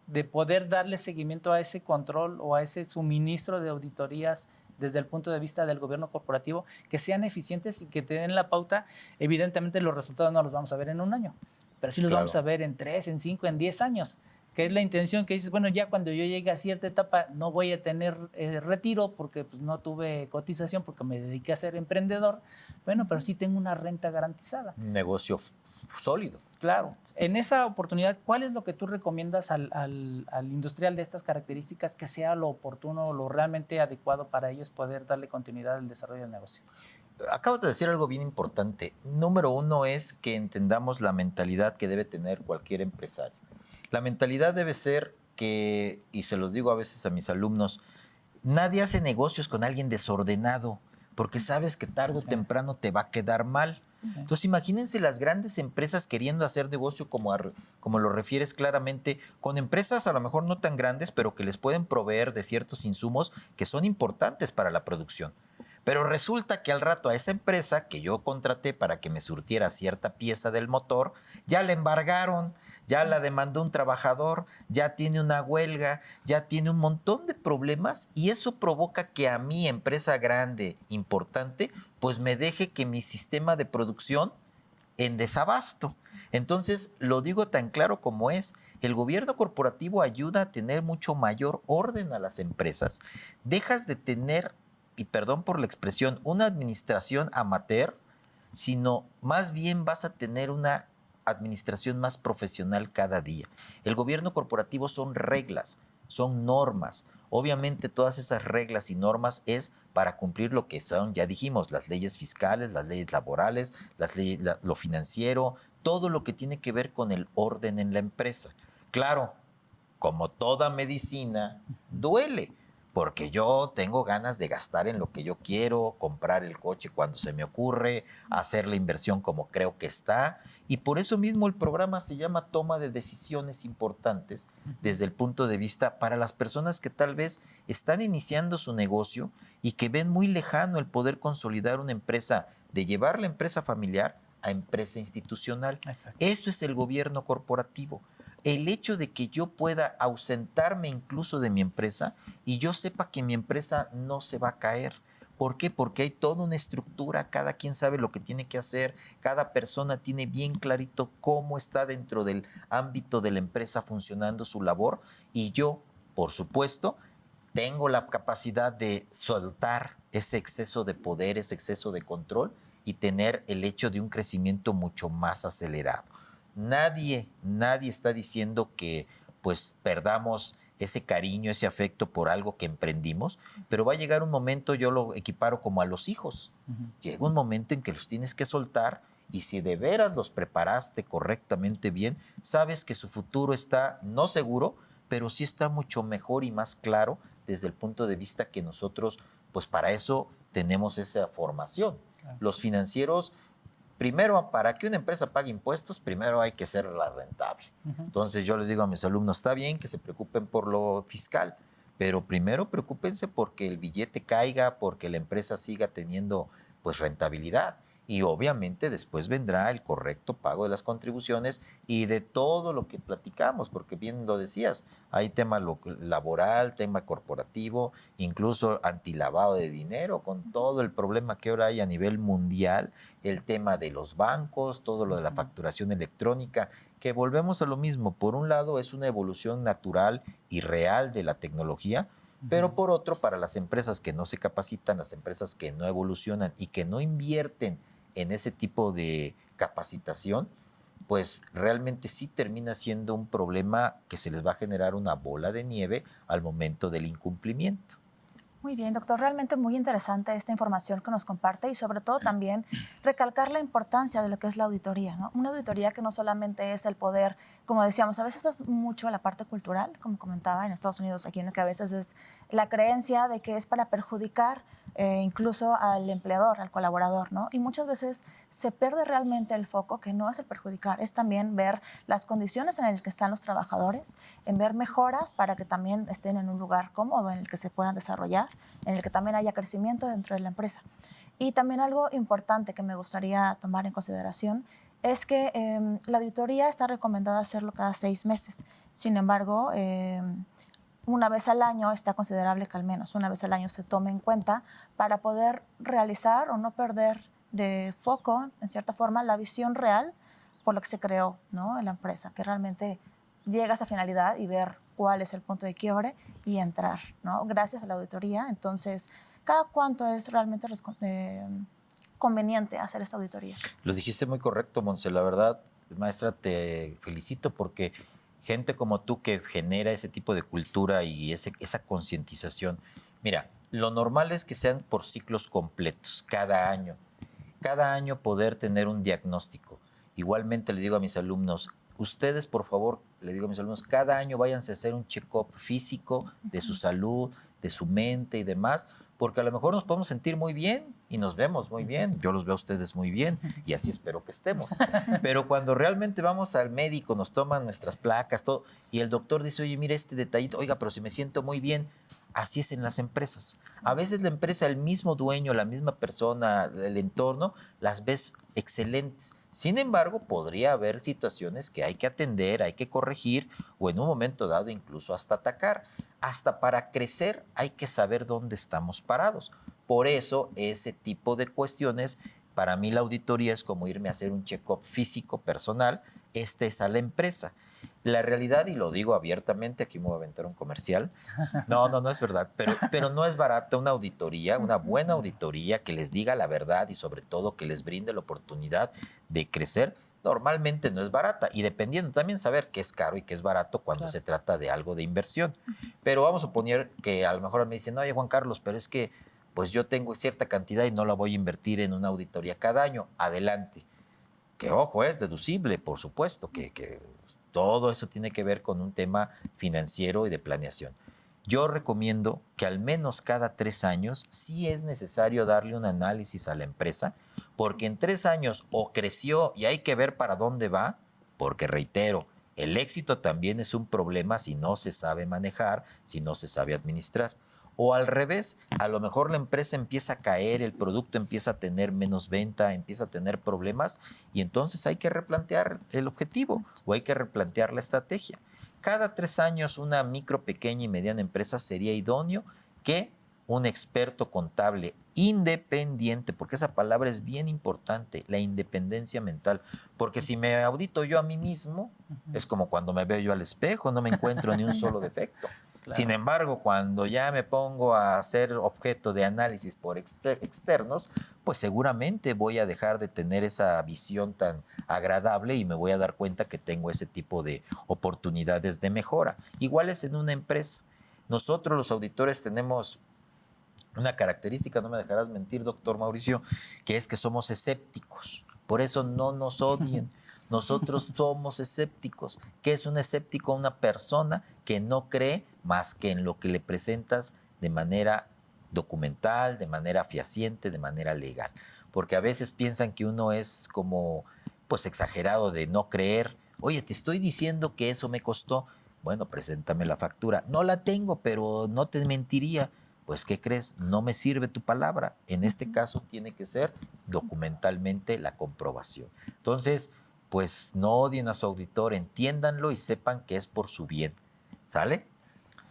de poder darle seguimiento a ese control o a ese suministro de auditorías desde el punto de vista del gobierno corporativo, que sean eficientes y que te den la pauta. Evidentemente los resultados no los vamos a ver en un año, pero sí los vamos a ver en 3, en 5, en 10 años, que es la intención que dices, bueno, ya cuando yo llegue a cierta etapa no voy a tener retiro porque pues, no tuve cotización porque me dediqué a ser emprendedor, bueno, pero sí tengo una renta garantizada. Un negocio sólido. Claro. En esa oportunidad, ¿cuál es lo que tú recomiendas al industrial de estas características que sea lo oportuno, lo realmente adecuado para ellos poder darle continuidad al desarrollo del negocio? Acabas de decir algo bien importante. Número uno es que entendamos la mentalidad que debe tener cualquier empresario. La mentalidad debe ser que, y se los digo a veces a mis alumnos, nadie hace negocios con alguien desordenado, porque sabes que tarde o temprano te va a quedar mal. Entonces, imagínense las grandes empresas queriendo hacer negocio como lo refieres claramente, con empresas a lo mejor no tan grandes, pero que les pueden proveer de ciertos insumos que son importantes para la producción. Pero resulta que al rato a esa empresa que yo contraté para que me surtiera cierta pieza del motor, ya la embargaron, ya la demandó un trabajador, ya tiene una huelga, ya tiene un montón de problemas y eso provoca que a mi empresa grande, importante, pues me deje que mi sistema de producción en desabasto. Entonces, lo digo tan claro como es, el gobierno corporativo ayuda a tener mucho mayor orden a las empresas. Dejas de tener, y perdón por la expresión, una administración amateur, sino más bien vas a tener una administración más profesional cada día. El gobierno corporativo son reglas, son normas. Obviamente todas esas reglas y normas es para cumplir lo que son, ya dijimos, las leyes fiscales, las leyes laborales, las leyes, lo financiero, todo lo que tiene que ver con el orden en la empresa. Claro, como toda medicina, duele, porque yo tengo ganas de gastar en lo que yo quiero, comprar el coche cuando se me ocurre, hacer la inversión como creo que está. Y por eso mismo el programa se llama Toma de Decisiones Importantes desde el punto de vista para las personas que tal vez están iniciando su negocio y que ven muy lejano el poder consolidar una empresa, de llevar la empresa familiar a empresa institucional. Exacto. Eso es el gobierno corporativo. El hecho de que yo pueda ausentarme incluso de mi empresa y yo sepa que mi empresa no se va a caer. ¿Por qué? Porque hay toda una estructura, cada quien sabe lo que tiene que hacer, cada persona tiene bien clarito cómo está dentro del ámbito de la empresa funcionando su labor y yo, por supuesto, tengo la capacidad de soltar ese exceso de poder, ese exceso de control y tener el hecho de un crecimiento mucho más acelerado. Nadie está diciendo que pues perdamos ese cariño, ese afecto por algo que emprendimos, pero va a llegar un momento, yo lo equiparo como a los hijos. Llega un momento en que los tienes que soltar y si de veras los preparaste correctamente bien, sabes que su futuro está no seguro, pero sí está mucho mejor y más claro desde el punto de vista que nosotros, pues para eso tenemos esa formación. Claro. Los financieros, primero, para que una empresa pague impuestos, primero hay que hacerla rentable. Entonces yo les digo a mis alumnos, está bien que se preocupen por lo fiscal, pero primero preocúpense porque el billete caiga, porque la empresa siga teniendo pues rentabilidad. Y obviamente después vendrá el correcto pago de las contribuciones y de todo lo que platicamos, porque bien lo decías, hay tema laboral, tema corporativo, incluso antilavado de dinero, con todo el problema que ahora hay a nivel mundial, el tema de los bancos, todo lo de la facturación electrónica, que volvemos a lo mismo. Por un lado es una evolución natural y real de la tecnología, pero por otro, para las empresas que no se capacitan, las empresas que no evolucionan y que no invierten en ese tipo de capacitación, pues realmente sí termina siendo un problema que se les va a generar una bola de nieve al momento del incumplimiento. Muy bien, doctor. Realmente muy interesante esta información que nos comparte y sobre todo también recalcar la importancia de lo que es la auditoría, ¿no? Una auditoría que no solamente es el poder, como decíamos, a veces es mucho la parte cultural, como comentaba en Estados Unidos, aquí que a veces es la creencia de que es para perjudicar incluso al empleador, al colaborador, ¿no? Y muchas veces se pierde realmente el foco, que no es el perjudicar, es también ver las condiciones en las que están los trabajadores, en ver mejoras para que también estén en un lugar cómodo en el que se puedan desarrollar, en el que también haya crecimiento dentro de la empresa. Y también algo importante que me gustaría tomar en consideración es que la auditoría está recomendada hacerlo cada 6 meses. Sin embargo, una vez al año está considerable que al menos una vez al año se tome en cuenta para poder realizar o no perder de foco, en cierta forma, la visión real por lo que se creó, ¿no?, en la empresa, que realmente llega a esa finalidad y ver cuál es el punto de quiebre y entrar, ¿no?, gracias a la auditoría. Entonces, ¿cada cuánto es realmente conveniente hacer esta auditoría? Lo dijiste muy correcto, Monse. La verdad, maestra, te felicito porque gente como tú que genera ese tipo de cultura y esa concientización. Mira, lo normal es que sean por ciclos completos, cada año. Cada año poder tener un diagnóstico. Igualmente le digo a mis alumnos, ustedes, por favor, le digo a mis alumnos, cada año váyanse a hacer un check-up físico de su salud, de su mente y demás, porque a lo mejor nos podemos sentir muy bien y nos vemos muy bien. Yo los veo a ustedes muy bien y así espero que estemos. Pero cuando realmente vamos al médico, nos toman nuestras placas, todo, y el doctor dice, oye, mira este detallito, oiga, pero si me siento muy bien. Así es en las empresas. A veces la empresa, el mismo dueño, la misma persona, el entorno, las ves excelentes. Sin embargo, podría haber situaciones que hay que atender, hay que corregir o en un momento dado incluso hasta atacar. Hasta para crecer hay que saber dónde estamos parados. Por eso ese tipo de cuestiones, para mí la auditoría es como irme a hacer un check-up físico personal, es a la empresa. La realidad, y lo digo abiertamente, aquí me voy a aventar un comercial, no es verdad, pero no es barata una auditoría, una buena auditoría que les diga la verdad y sobre todo que les brinde la oportunidad de crecer. Normalmente no es barata y dependiendo también saber qué es caro y qué es barato cuando se trata de algo de inversión. Pero vamos a suponer que a lo mejor me dicen, oye Juan Carlos, pero es que pues yo tengo cierta cantidad y no la voy a invertir en una auditoría cada año. Adelante. Que ojo, es deducible, por supuesto, que todo eso tiene que ver con un tema financiero y de planeación. Yo recomiendo que al menos cada 3 años sí es necesario darle un análisis a la empresa, porque en 3 años o creció y hay que ver para dónde va, porque reitero, el éxito también es un problema si no se sabe manejar, si no se sabe administrar. O al revés, a lo mejor la empresa empieza a caer, el producto empieza a tener menos venta, empieza a tener problemas y entonces hay que replantear el objetivo o hay que replantear la estrategia. Cada 3 años una micro, pequeña y mediana empresa sería idóneo que un experto contable independiente, porque esa palabra es bien importante, la independencia mental, porque si me audito yo a mí mismo, es como cuando me veo yo al espejo, no me encuentro ni un solo defecto. Claro. Sin embargo, cuando ya me pongo a ser objeto de análisis por externos, pues seguramente voy a dejar de tener esa visión tan agradable y me voy a dar cuenta que tengo ese tipo de oportunidades de mejora. Igual es en una empresa. Nosotros los auditores tenemos una característica, no me dejarás mentir, doctor Mauricio, que es que somos escépticos. Por eso no nos odien. Nosotros somos escépticos. ¿Qué es un escéptico? Una persona que no cree más que en lo que le presentas de manera documental, de manera fehaciente, de manera legal. Porque a veces piensan que uno es como, pues, exagerado de no creer. Oye, te estoy diciendo que eso me costó. Bueno, preséntame la factura. No la tengo, pero no te mentiría. Pues, ¿qué crees? No me sirve tu palabra. En este caso tiene que ser documentalmente la comprobación. Entonces, pues no odien a su auditor, entiéndanlo y sepan que es por su bien. ¿Sale?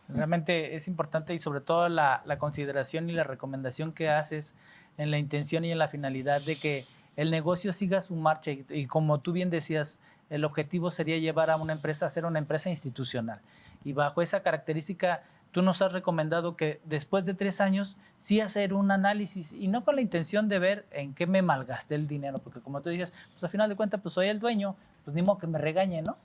Realmente es importante y sobre todo la consideración y la recomendación que haces en la intención y en la finalidad de que el negocio siga su marcha y como tú bien decías, el objetivo sería llevar a una empresa a ser una empresa institucional. Y bajo esa característica, tú nos has recomendado que después de 3 años sí hacer un análisis y no con la intención de ver en qué me malgasté el dinero, porque como tú dices, pues al final de cuentas pues soy el dueño, pues ni modo que me regañe, ¿no?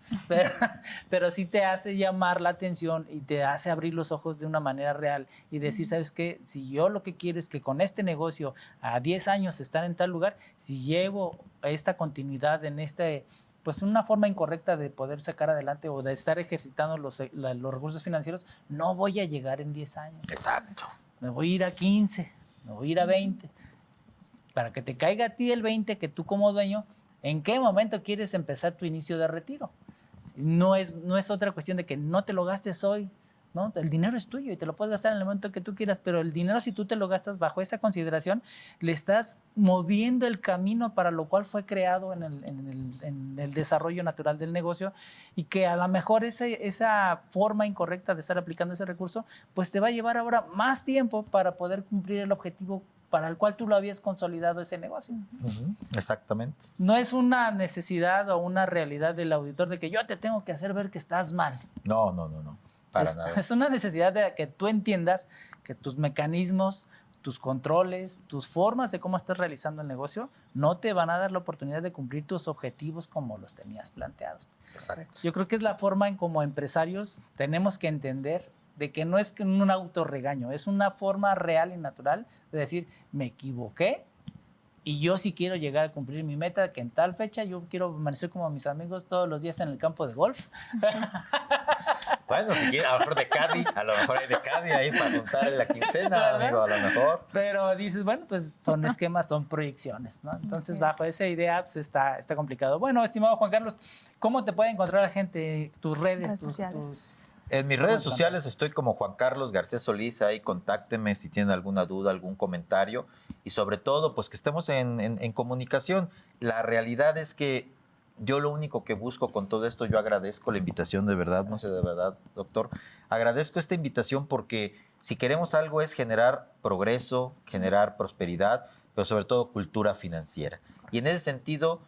Pero sí te hace llamar la atención y te hace abrir los ojos de una manera real y decir, ¿sabes qué? Si yo lo que quiero es que con este negocio a 10 años estar en tal lugar, si llevo esta continuidad en pues una forma incorrecta de poder sacar adelante o de estar ejercitando los recursos financieros, no voy a llegar en 10 años. Exacto. Me voy a ir a 15, me voy a ir a 20. Para que te caiga a ti el 20, que tú como dueño, ¿en qué momento quieres empezar tu inicio de retiro? No es otra cuestión de que no te lo gastes hoy, ¿no? El dinero es tuyo y te lo puedes gastar en el momento que tú quieras, pero el dinero, si tú te lo gastas bajo esa consideración, le estás moviendo el camino para lo cual fue creado en el desarrollo natural del negocio, y que a lo mejor esa forma incorrecta de estar aplicando ese recurso, pues te va a llevar ahora más tiempo para poder cumplir el objetivo para el cual tú lo habías consolidado ese negocio. Exactamente. No es una necesidad o una realidad del auditor de que yo te tengo que hacer ver que estás mal. No. Para nada. Es una necesidad de que tú entiendas que tus mecanismos, tus controles, tus formas de cómo estás realizando el negocio no te van a dar la oportunidad de cumplir tus objetivos como los tenías planteados. Exacto. Yo creo que es la forma en como empresarios tenemos que entender de que no es un autorregaño, es una forma real y natural de decir, me equivoqué y yo sí quiero llegar a cumplir mi meta, que en tal fecha yo quiero amanecer como mis amigos todos los días en el campo de golf. Bueno, si quieres, a lo mejor hay de Caddy ahí para juntar en la quincena, amigo, a lo mejor. Pero dices, bueno, pues son esquemas, son proyecciones, ¿no? Entonces, bajo esa idea, pues está complicado. Bueno, estimado Juan Carlos, ¿cómo te puede encontrar la gente? Tus redes sociales. En mis redes sociales estoy como Juan Carlos García Solís, ahí contáctenme si tienen alguna duda, algún comentario, y sobre todo, pues que estemos en comunicación. La realidad es que yo lo único que busco con todo esto, yo agradezco la invitación de verdad, no sé, de verdad, doctor, agradezco esta invitación porque si queremos algo es generar progreso, generar prosperidad, pero sobre todo cultura financiera. Y en ese sentido,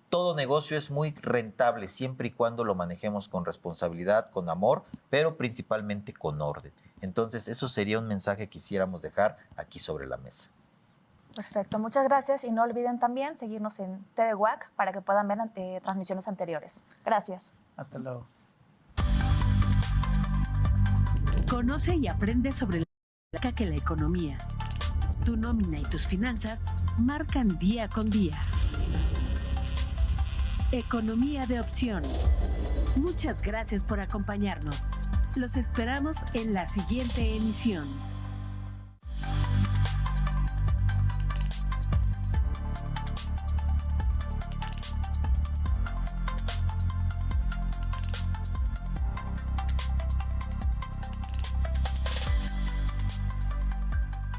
todo negocio es muy rentable siempre y cuando lo manejemos con responsabilidad, con amor, pero principalmente con orden. Entonces, eso sería un mensaje que quisiéramos dejar aquí sobre la mesa. Perfecto, muchas gracias y no olviden también seguirnos en TV WAC para que puedan ver transmisiones anteriores. Gracias. Hasta luego. Conoce y aprende sobre la economía. Tu nómina y tus finanzas marcan día con día. Economía de opción. Muchas gracias por acompañarnos. Los esperamos en la siguiente emisión.